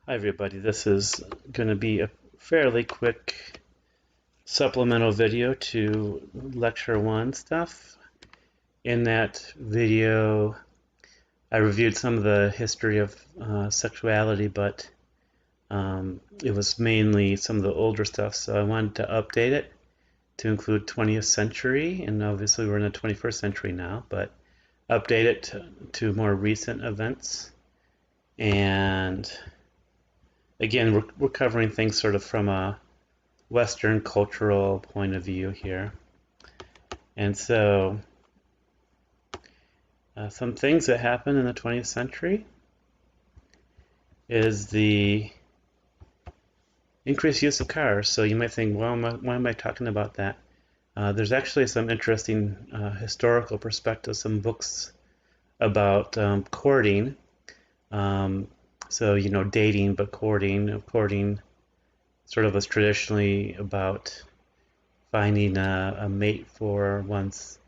Hi everybody, this is going to be a fairly quick supplemental video to Lecture 1 stuff. In that video, I reviewed some of the history of sexuality, but it was mainly some of the older stuff, so I wanted to update it to include 20th century, and obviously we're in the 21st century now, but update it to more recent events. And again, we're covering things sort of from a Western cultural point of view here. And so, some things that happened in the 20th century is the increased use of cars. So you might think, well, why am I talking about that? There's actually some interesting historical perspectives, some books about courting. So, dating, but courting. Courting sort of was traditionally about finding a mate for one's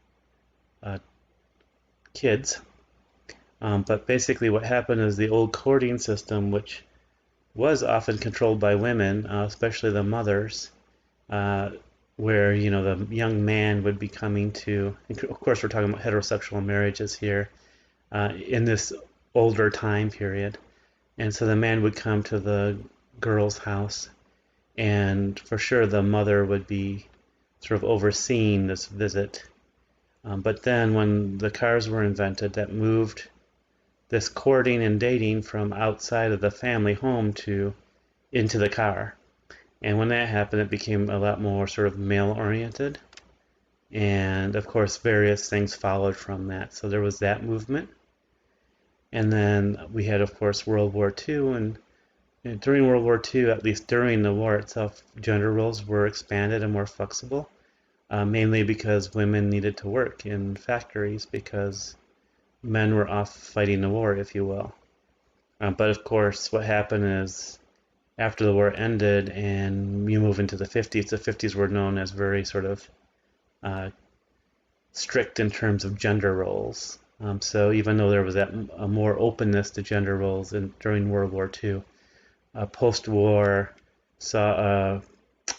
kids. But basically what happened is the old courting system, which was often controlled by women, especially the mothers, where, the young man would be coming to, of course we're talking about heterosexual marriages here, in this older time period. And so the man would come to the girl's house, and for sure the mother would be sort of overseeing this visit. But then when the cars were invented, that moved this courting and dating from outside of the family home to into the car. And when that happened, it became a lot more sort of male-oriented. And of course, various things followed from that. So there was that movement. And then we had, of course, World War II. And during World War II, at least during the war itself, gender roles were expanded and more flexible. Mainly because women needed to work in factories because men were off fighting the war, if you will. But of course, what happened is after the war ended and you move into the 50s, the 50s were known as very sort of strict in terms of gender roles. So even though there was a more openness to gender roles during World War II, post-war saw a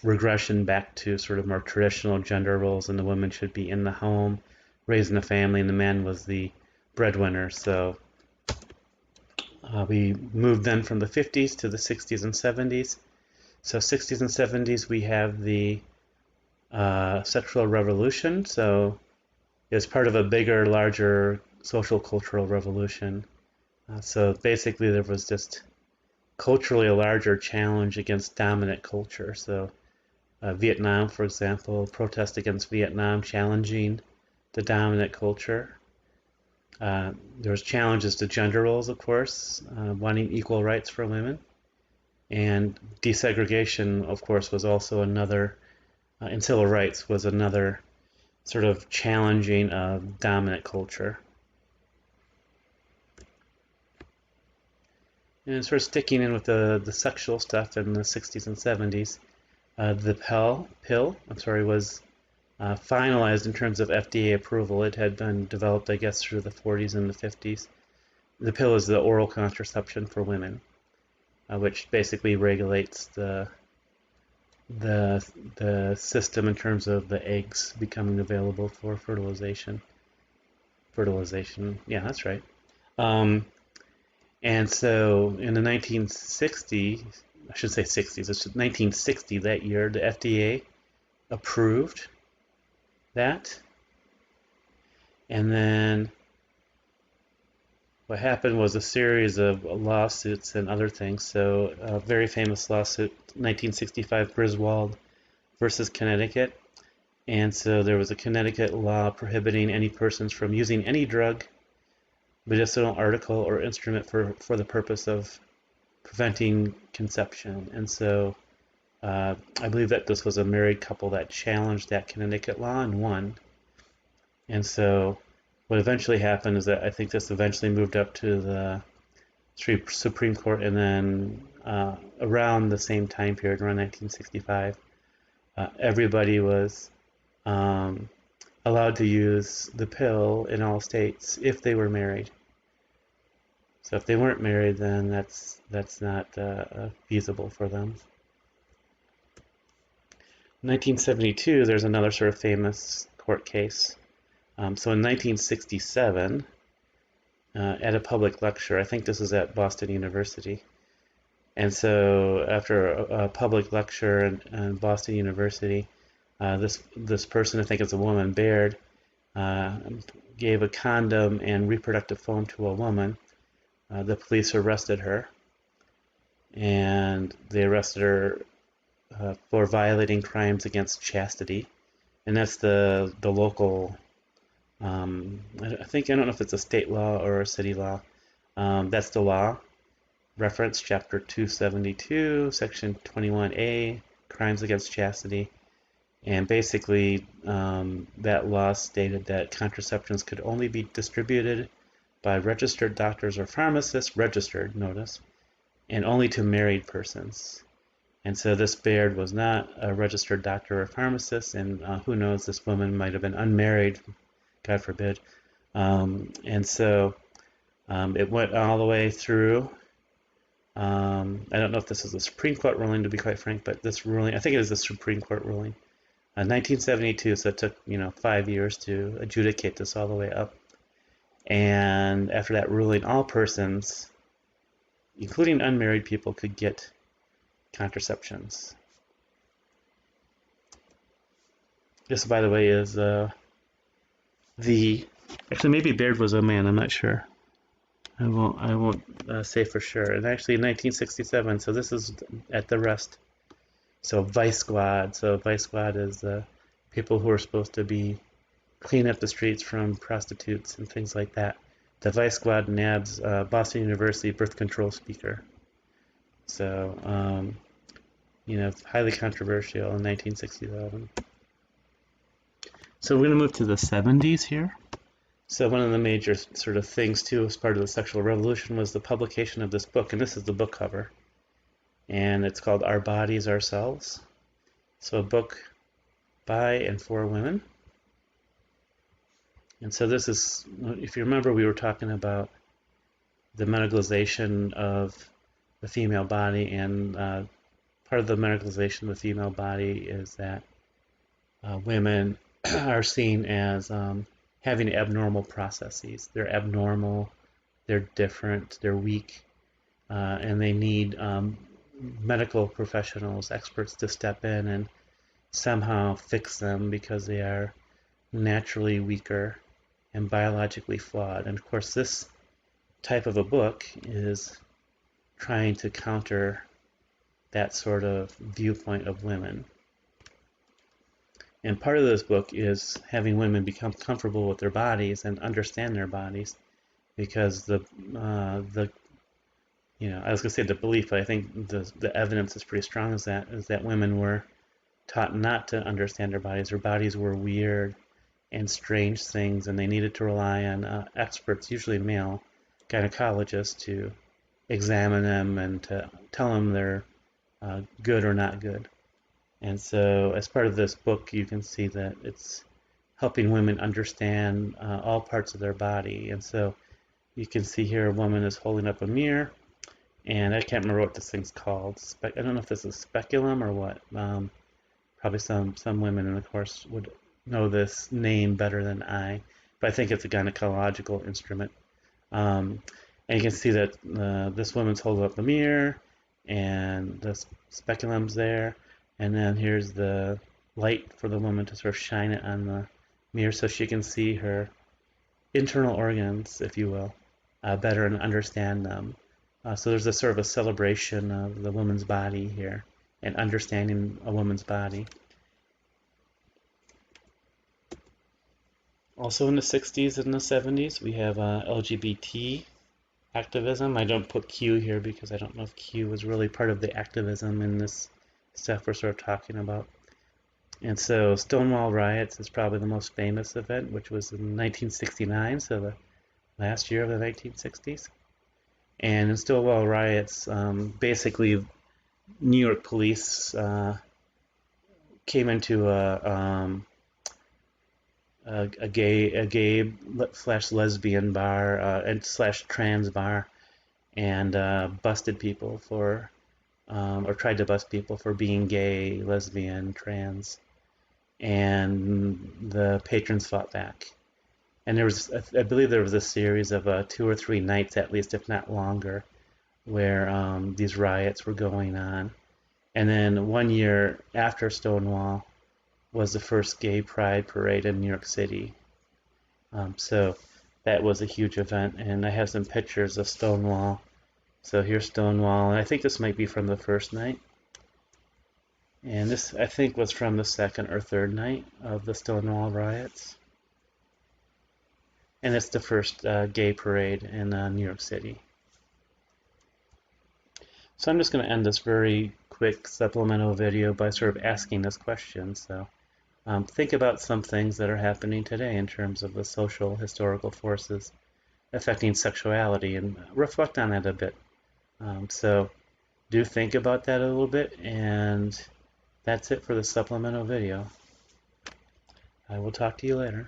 regression back to sort of more traditional gender roles, and the woman should be in the home, raising a family, and the man was the breadwinner. So we moved then from the 50s to the 60s and 70s. So 60s and 70s we have the sexual revolution. So it's part of a bigger, larger social cultural revolution. So basically there was just culturally a larger challenge against dominant culture. So Vietnam, for example, protest against Vietnam, challenging the dominant culture. There was challenges to gender roles, of course, wanting equal rights for women. And desegregation, of course, was also another, in civil rights, was another sort of challenging of dominant culture. And sort of sticking in with the sexual stuff in the 60s and 70s, the pill, was finalized in terms of FDA approval. It had been developed, I guess, through the 40s and the 50s. The pill is the oral contraception for women, which basically regulates the system in terms of the eggs becoming available for fertilization. Yeah, that's right. And so in the 1960s, I should say 60s, it's 1960 that year, the FDA approved that. And then what happened was a series of lawsuits and other things. So a very famous lawsuit, 1965 Griswold versus Connecticut. And so there was a Connecticut law prohibiting any persons from using any drug, medicinal article, or instrument for the purpose of preventing conception. And so I believe that this was a married couple that challenged that Connecticut law and won. And so what eventually happened is that I think this eventually moved up to the Supreme Court, and then around the same time period, around 1965, everybody was allowed to use the pill in all states if they were married. So if they weren't married, then that's not feasible for them. 1972, there's another sort of famous court case. So in 1967, at a public lecture, I think this is at Boston University, and so after a public lecture in Boston University, this person, I think it's a woman, Baird, gave a condom and reproductive foam to a woman. The police arrested her, and they arrested her for violating crimes against chastity, and that's the local. I think, I don't know if it's a state law or a city law. That's the law. Reference Chapter 272, Section 21A, Crimes Against Chastity. And basically, that law stated that contraceptions could only be distributed by registered doctors or pharmacists, registered, notice, and only to married persons. And so this Baird was not a registered doctor or pharmacist, and who knows, this woman might have been unmarried, God forbid. And so it went all the way through. I don't know if this is a Supreme Court ruling, to be quite frank, but this ruling, I think it is a Supreme Court ruling. 1972, so it took 5 years to adjudicate this all the way up. And after that ruling, all persons, including unmarried people, could get contraceptions. This, by the way, is actually, maybe Baird was a man, I'm not sure. I won't say for sure. And actually in 1967, so this is at the rest. So Vice Squad. So Vice Squad is people who are supposed to be clean up the streets from prostitutes and things like that. The Vice Squad nabs Boston University birth control speaker. So, highly controversial in 1967. So we're going to move to the 70s here. So one of the major sort of things, too, as part of the sexual revolution was the publication of this book, and this is the book cover. And it's called Our Bodies, Ourselves. So a book by and for women. And so this is, if you remember, we were talking about the medicalization of the female body, and part of the medicalization of the female body is that women are seen as having abnormal processes. They're abnormal, they're different, they're weak, and they need medical professionals, experts to step in and somehow fix them because they are naturally weaker and biologically flawed. And of course, this type of a book is trying to counter that sort of viewpoint of women. And part of this book is having women become comfortable with their bodies and understand their bodies, because I was going to say the belief, but I think the evidence is pretty strong is that women were taught not to understand their bodies. Their bodies were weird and strange things, and they needed to rely on experts, usually male gynecologists, to examine them and to tell them they're good or not good. And so as part of this book, you can see that it's helping women understand all parts of their body. And so you can see here a woman is holding up a mirror, and I can't remember what this thing's called. I don't know if this is speculum or what. Probably some women in the course would know this name better than I, but I think it's a gynecological instrument. And you can see that this woman's holding up the mirror, and the speculum's there. And then here's the light for the woman to sort of shine it on the mirror so she can see her internal organs, if you will, better and understand them. So there's a sort of a celebration of the woman's body here and understanding a woman's body. Also in the 60s and the 70s, we have LGBT activism. I don't put Q here because I don't know if Q was really part of the activism in this stuff we're sort of talking about. And so Stonewall Riots is probably the most famous event, which was in 1969, so the last year of the 1960s. And in Stonewall Riots, basically New York police came into a gay slash lesbian bar and slash trans bar, and busted people for, or tried to bust people for being gay, lesbian, trans, and the patrons fought back. And there was, I believe there was a series of 2 or 3 nights at least, if not longer, where these riots were going on. And then 1 year after Stonewall was the first gay pride parade in New York City. So that was a huge event, and I have some pictures of Stonewall. So here's Stonewall, and I think this might be from the first night. And this, I think, was from the second or third night of the Stonewall Riots. And it's the first gay parade in New York City. So I'm just going to end this very quick supplemental video by sort of asking this question. So think about some things that are happening today in terms of the social historical forces affecting sexuality, and reflect on that a bit. So do think about that a little bit, and that's it for the supplemental video. I will talk to you later.